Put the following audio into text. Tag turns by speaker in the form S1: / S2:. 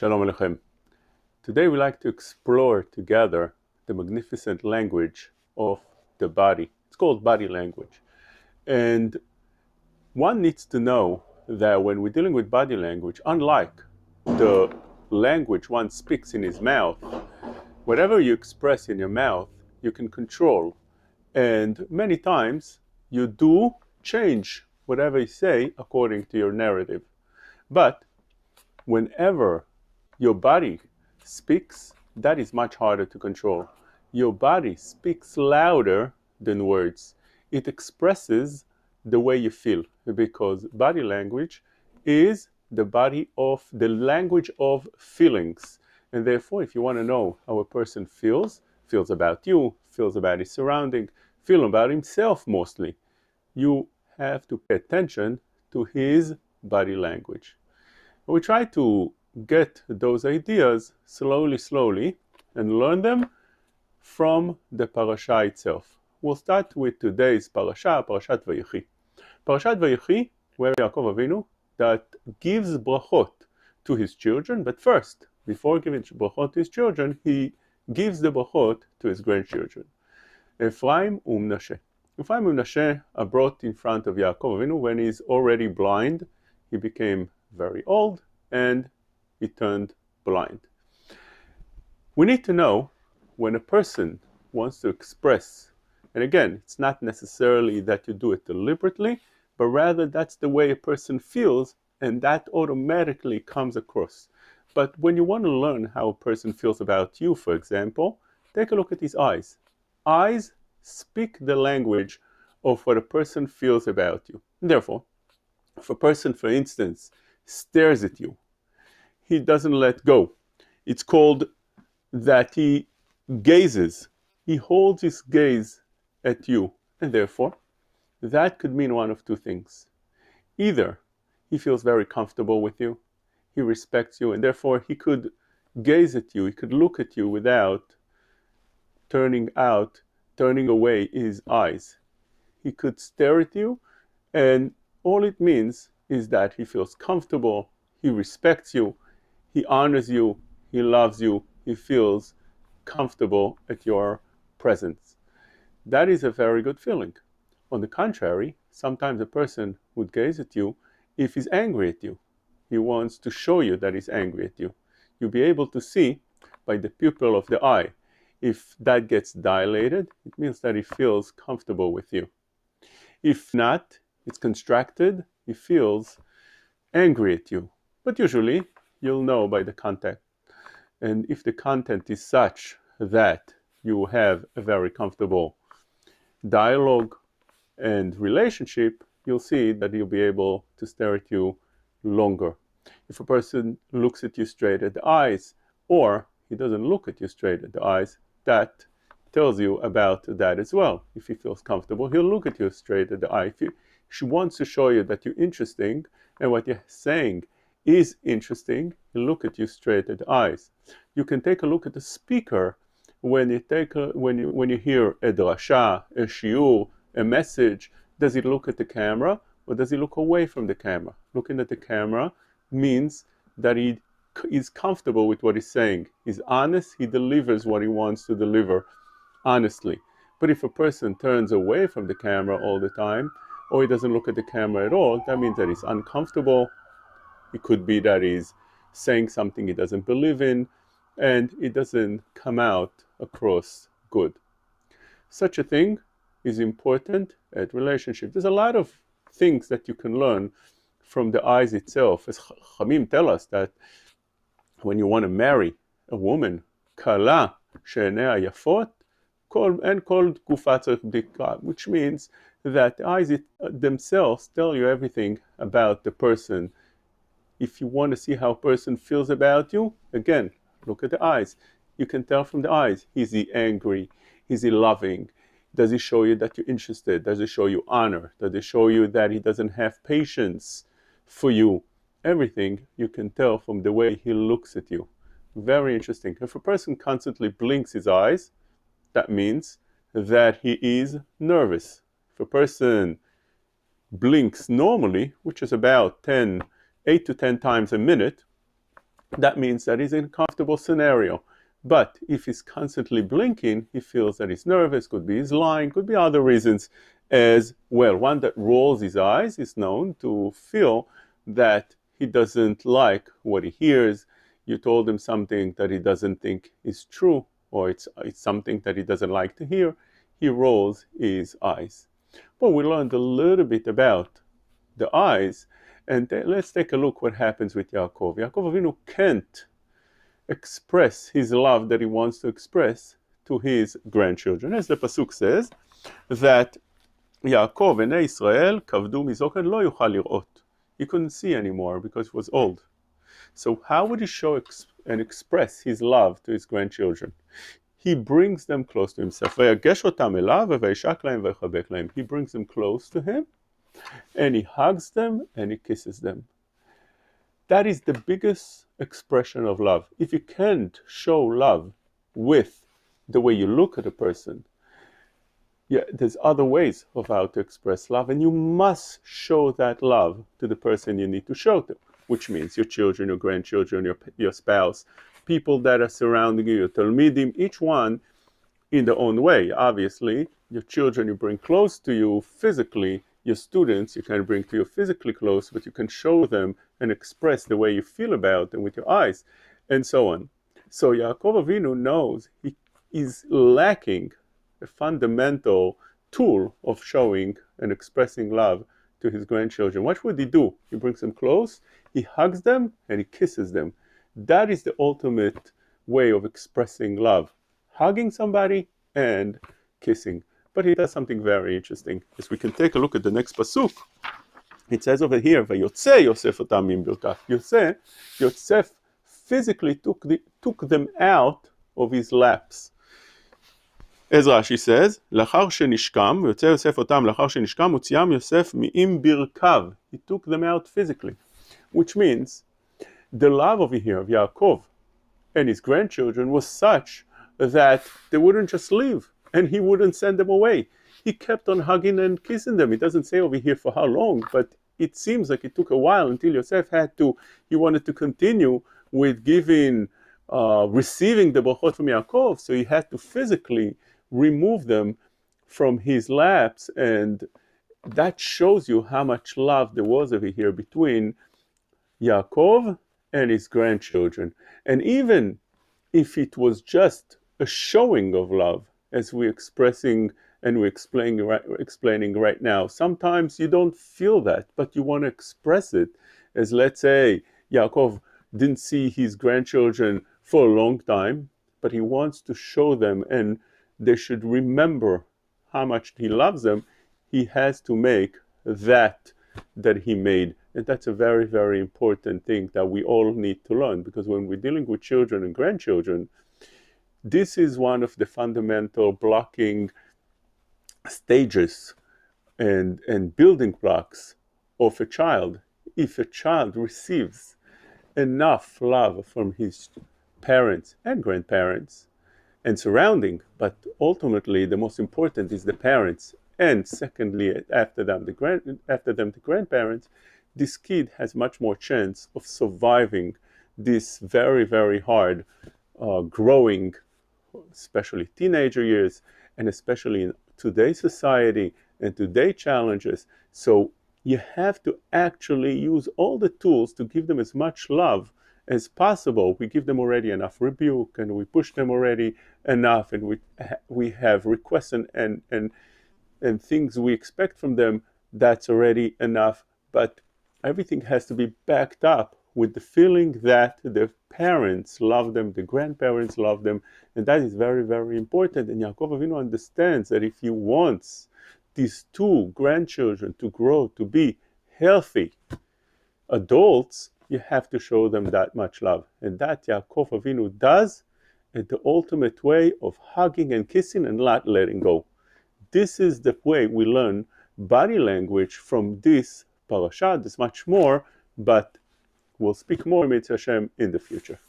S1: Shalom Aleichem. Today we like to explore together the magnificent language of the body. It's called body language. And one needs to know that when we're dealing with body language, unlike the language one speaks in his mouth, whatever you express in your mouth, you can control. And many times you do change whatever you say according to your narrative. But whenever your body speaks, that is much harder to control. Your body speaks louder than words. It expresses the way you feel, because body language is the language of feelings. And therefore, if you want to know how a person feels about you, feels about his surrounding, feels about himself mostly, you have to pay attention to his body language. We try to get those ideas slowly and learn them from the parasha itself. We'll start with today's parasha, Parshat Vayechi. Parshat Vayechi, where Yaakov Avinu that gives brachot to his children, but first, before giving brachot to his children, he gives the brachot to his grandchildren. Ephraim and Manasseh. Ephraim and Manasseh are brought in front of Yaakov Avinu when he's already blind. He became very old and he turned blind. We need to know when a person wants to express, and again, it's not necessarily that you do it deliberately, but rather that's the way a person feels, and that automatically comes across. But when you want to learn how a person feels about you, for example, take a look at his eyes. Eyes speak the language of what a person feels about you. Therefore, if a person, for instance, stares at you, he doesn't let go. It's called that he gazes. He holds his gaze at you. And therefore, that could mean one of two things. Either he feels very comfortable with you, he respects you, and therefore he could gaze at you, he could look at you without turning away his eyes. He could stare at you, and all it means is that he feels comfortable, he respects you, he honors you, he loves you, he feels comfortable at your presence. That is a very good feeling. On the contrary, sometimes a person would gaze at you if he's angry at you. He wants to show you that he's angry at you. You'll be able to see by the pupil of the eye. If that gets dilated, it means that he feels comfortable with you. If not, it's contracted, he feels angry at you. But usually, you'll know by the content. And if the content is such that you have a very comfortable dialogue and relationship, you'll see that you'll be able to stare at you longer. If a person looks at you straight at the eyes, or he doesn't look at you straight at the eyes, that tells you about that as well. If he feels comfortable, he'll look at you straight at the eye. If he wants to show you that you're interesting and what you're saying is interesting, he'll look at you straight at the eyes. You can take a look at the speaker when you hear a drasha, a shiur, a message. Does he look at the camera or does he look away from the camera? Looking at the camera means that he is comfortable with what he's saying. He's honest, he delivers what he wants to deliver honestly. But if a person turns away from the camera all the time, or he doesn't look at the camera at all, that means that he's uncomfortable. It could be that he's saying something he doesn't believe in, and it doesn't come out across good. Such a thing is important at relationship. There's a lot of things that you can learn from the eyes itself. As Chamim tell us that when you want to marry a woman, kala she'enea yafot, and called gufat tzarich bdika, which means that the eyes themselves tell you everything about the person. If you want to see how a person feels about you, again, look at the eyes. You can tell from the eyes, is he angry? Is he loving? Does he show you that you're interested? Does he show you honor? Does he show you that he doesn't have patience for you? Everything you can tell from the way he looks at you. Very interesting. If a person constantly blinks his eyes, that means that he is nervous. If a person blinks normally, which is about 8 to 10 times a minute, that means that he's in a comfortable scenario. But if he's constantly blinking, he feels that he's nervous, could be he's lying, could be other reasons as well. One that rolls his eyes is known to feel that he doesn't like what he hears. You told him something that he doesn't think is true, or it's something that he doesn't like to hear. He rolls his eyes. Well, we learned a little bit about the eyes, and let's take a look what happens with Yaakov. Yaakov Avinu can't express his love that he wants to express to his grandchildren. As the Pasuk says, that Yaakov and Israel kavdu mizokan lo yuchal lirot. He couldn't see anymore because he was old. So how would he show and express his love to his grandchildren? He brings them close to himself. He brings them close to him, and he hugs them and he kisses them. That is the biggest expression of love. If you can't show love with the way you look at a person, there's other ways of how to express love, and you must show that love to the person you need to show to, which means your children, your grandchildren, your spouse, people that are surrounding you, your talmidim, each one in their own way. Obviously, your children you bring close to you physically, your students you can bring to you physically close, but you can show them and express the way you feel about them with your eyes, and so on. So Yaakov Avinu knows he is lacking a fundamental tool of showing and expressing love to his grandchildren. What would he do? He brings them close, he hugs them, and he kisses them. That is the ultimate way of expressing love. Hugging somebody and kissing. But he does something very interesting. As we can take a look at the next pasuk, it says over here, Vayotze Yosef otam min birkat. Yosef physically took them out of his laps. Ezra, she says, לאחר שנשכם, ויוצא יוסף אותם לאחר שנשכם, הוציאם יוסף מעם ברכיו. He took them out physically, which means the love over here of Yaakov and his grandchildren was such that they wouldn't just leave, and he wouldn't send them away. He kept on hugging and kissing them. It doesn't say over here for how long, but it seems like it took a while until Yosef he wanted to continue with receiving the brachot from Yaakov, so he had to physically remove them from his laps, and that shows you how much love there was over here between Yaakov and his grandchildren. And even if it was just a showing of love, as we're expressing and we're explaining right now, sometimes you don't feel that, but you want to express it. As let's say Yaakov didn't see his grandchildren for a long time, but he wants to show them, and they should remember how much he loves them. He has to make that he made. And that's a very, very important thing that we all need to learn, because when we're dealing with children and grandchildren, this is one of the fundamental blocking stages and building blocks of a child. If a child receives enough love from his parents and grandparents and surrounding, but ultimately the most important is the parents, and secondly after them the grandparents, this kid has much more chance of surviving this very, very hard growing, especially teenager years, and especially in today's society and today's challenges. So you have to actually use all the tools to give them as much love as possible. We give them already enough rebuke, and we push them already enough, and we have requests and things we expect from them. That's already enough. But everything has to be backed up with the feeling that the parents love them, the grandparents love them, and that is very, very important. And Yaakov Avinu understands that if he wants these two grandchildren to grow to be healthy adults, you have to show them that much love. And that Yaakov Avinu does in the ultimate way of hugging and kissing and not letting go. This is the way we learn body language from this Parshat. There's much more, but we'll speak more, Mitzvah Hashem, in the future.